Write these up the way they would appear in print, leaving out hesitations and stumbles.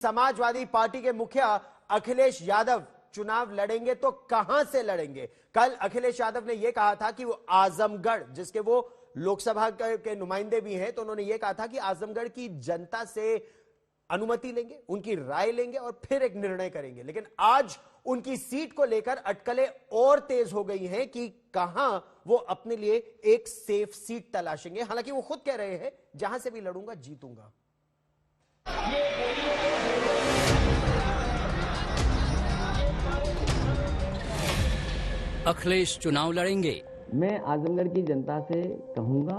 Samajwadi party के मुखिया अखिलेश यादव चुनाव लड़ेंगे तो कहां से लड़ेंगे। कल अखिलेश यादव ने यह कहा था कि वो आजमगढ़, जिसके वो लोकसभा के नुमाइंदे भी हैं, तो उन्होंने यह कहा था कि आजमगढ़ की जनता से अनुमति लेंगे, उनकी राय लेंगे और फिर एक निर्णय करेंगे। लेकिन आज उनकी सीट को लेकर अटकलें और तेज हो गई हैं कि कहां वो अपने लिए एक सेफ सीट तलाशेंगे। हालांकि वो खुद कह रहे हैं जहां से भी लड़ूंगा जीतूंगा। अखिलेश चुनाव लड़ेंगे। मैं आजमगढ़ की जनता से कहूंगा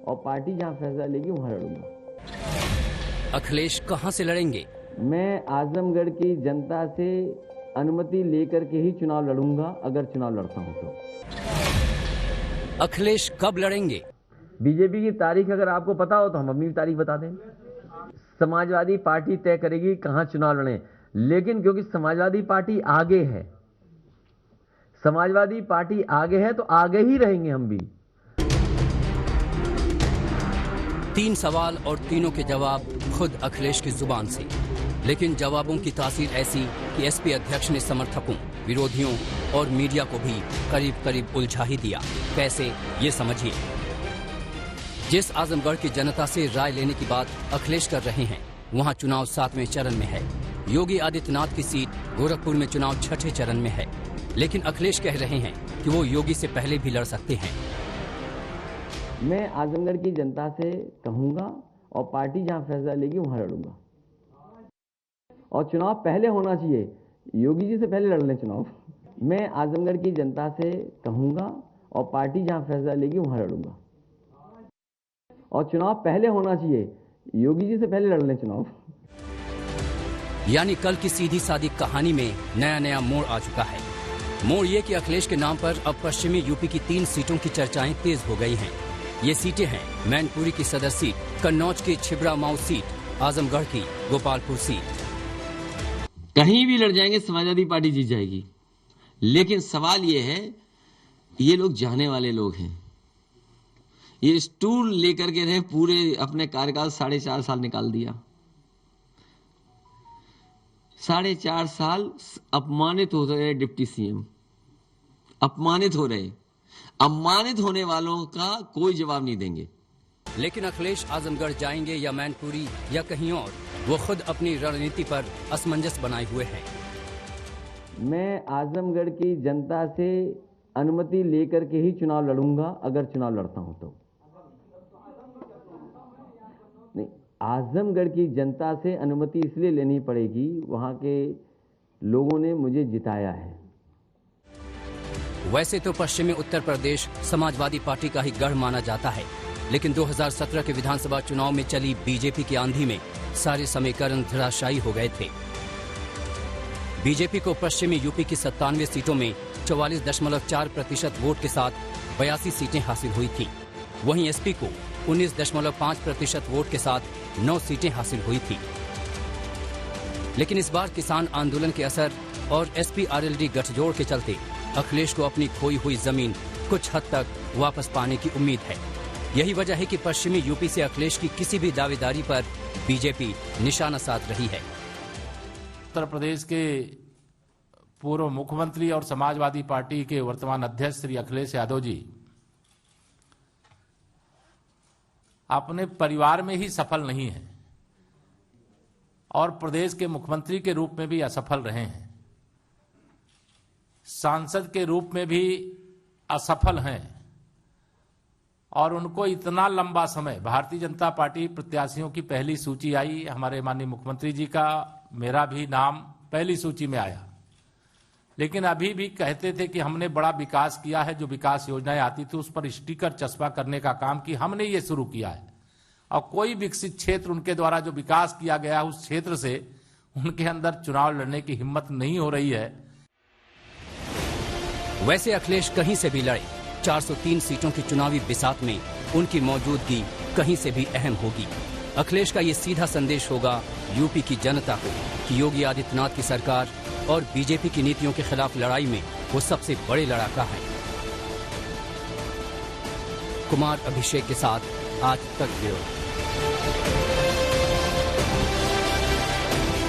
और पार्टी जहां फैसला लेगी वहां लड़ूंगा। अखिलेश कहां से लड़ेंगे? मैं आजमगढ़ की जनता से अनुमति लेकर के ही चुनाव लड़ूंगा, अगर चुनाव लड़ता हूं तो। अखिलेश कब लड़ेंगे? बीजेपी की तारीख अगर आपको पता हो तो हम अपनी तारीख बता दें। समाजवादी पार्टी तय करेगी कहां चुनाव लड़ें, लेकिन क्योंकि समाजवादी पार्टी आगे है, समाजवादी पार्टी आगे है तो आगे ही रहेंगे हम भी। 3 सवाल और तीनों के जवाब खुद अखिलेश की जुबान से, लेकिन जवाबों की तासीर ऐसी कि एसपी अध्यक्ष ने समर्थकों, विरोधियों और मीडिया को भी करीब करीब उलझा ही दिया। कैसे, ये समझिए। जिस आजमगढ़ की जनता से राय लेने की बात अखिलेश कर रहे हैं, वहां चुनाव 7वें चरण में है। योगी आदित्यनाथ की सीट गोरखपुर में चुनाव 6ठे चरण में है, लेकिन अखिलेश कह रहे हैं कि वो योगी से पहले भी लड़ सकते हैं। मैं आजमगढ़ की जनता से कहूंगा और पार्टी जहां फैसला लेगी वहां लड़ूंगा, और चुनाव पहले होना चाहिए, योगी जी से पहले लड़ लें चुनाव। मैं आजमगढ़ की जनता से कहूंगा और पार्टी जहां फैसला लेगी वहां लड़ूंगा, और चुनाव पहले होना चाहिए, योगी जी से पहले लड़ लें चुनाव। यानी कल की सीधी सादी कहानी में नया मोड़ आ चुका है। मोड़ ये कि अखिलेश के नाम पर अब पश्चिमी यूपी की 3 सीटों की चर्चाएं तेज हो गई हैं। ये सीटें हैं मैनपुरी की सदर सीट, कन्नौज की छिबरा माऊ सीट, आजमगढ़ की गोपालपुर सीट। कहीं भी लड़ जाएंगे समाजवादी पार्टी जीत जाएगी, लेकिन सवाल ये है, ये लोग जाने वाले लोग हैं। ये स्टूल लेकर के रहे, पूरे अपने कार्यकाल 4.5 साल निकाल दिया। 4.5 साल अपमानित हो रहे डिप्टी सीएम, अपमानित हो रहे। अपमानित होने वालों का कोई जवाब नहीं देंगे। लेकिन अखिलेश आजमगढ़ जाएंगे या मैनपुरी या कहीं और, वो खुद अपनी रणनीति पर असमंजस बनाए हुए हैं। मैं आजमगढ़ की जनता से अनुमति लेकर के ही चुनाव लड़ूंगा, अगर चुनाव लड़ता हूं तो। नहीं, आजमगढ़ की जनता से अनुमति इसलिए लेनी पड़ेगी, वहां के लोगों ने मुझे जिताया है। वैसे तो पश्चिमी उत्तर प्रदेश समाजवादी पार्टी का ही गढ़ माना जाता है, लेकिन 2017 के विधानसभा चुनाव में चली बीजेपी की आंधी में सारे समीकरण धराशायी हो गए थे। बीजेपी को पश्चिमी यूपी की 97 सीटों में 44.4% वोट के साथ 82 सीटें हासिल हुई थी। वहीं एसपी को 19.5% वोट के साथ 9 सीटें हासिल हुई थी। लेकिन इस बार किसान आंदोलन के असर और एसपी आरएलडी गठजोड़ के चलते अखिलेश को अपनी खोई हुई जमीन कुछ हद तक वापस पाने की उम्मीद है। यही वजह है कि पश्चिमी यूपी से अखिलेश की किसी भी दावेदारी पर बीजेपी निशाना साध रही है। उत्तर प्रदेश के पूर्व मुख्यमंत्री और समाजवादी पार्टी के वर्तमान अध्यक्ष श्री अखिलेश यादव जी अपने परिवार में ही सफल नहीं है और प्रदेश के मुख्यमंत्री के रूप में भी असफल रहे हैं, सांसद के रूप में भी असफल हैं, और उनको इतना लंबा समय, भारतीय जनता पार्टी प्रत्याशियों की पहली सूची आई, हमारे माननीय मुख्यमंत्री जी का, मेरा भी नाम पहली सूची में आया, लेकिन अभी भी कहते थे कि हमने बड़ा विकास किया है। जो विकास योजनाएं आती थी उस पर स्टिकर चस्पा करने का काम कि हमने ये शुरू किया है, और कोई विकसित क्षेत्र उनके द्वारा जो विकास किया गया उस क्षेत्र से उनके अंदर चुनाव लड़ने की हिम्मत नहीं हो रही है। वैसे अखिलेश कहीं से भी लड़े, 403 सीटों की चुनावी बिसात में उनकी मौजूदगी कहीं से भी अहम होगी। अखिलेश का ये सीधा संदेश होगा यूपी की जनता को कि योगी आदित्यनाथ की सरकार और बीजेपी की नीतियों के खिलाफ लड़ाई में वो सबसे बड़े लड़ाका है। कुमार अभिषेक के साथ आज तक ब्यूरो।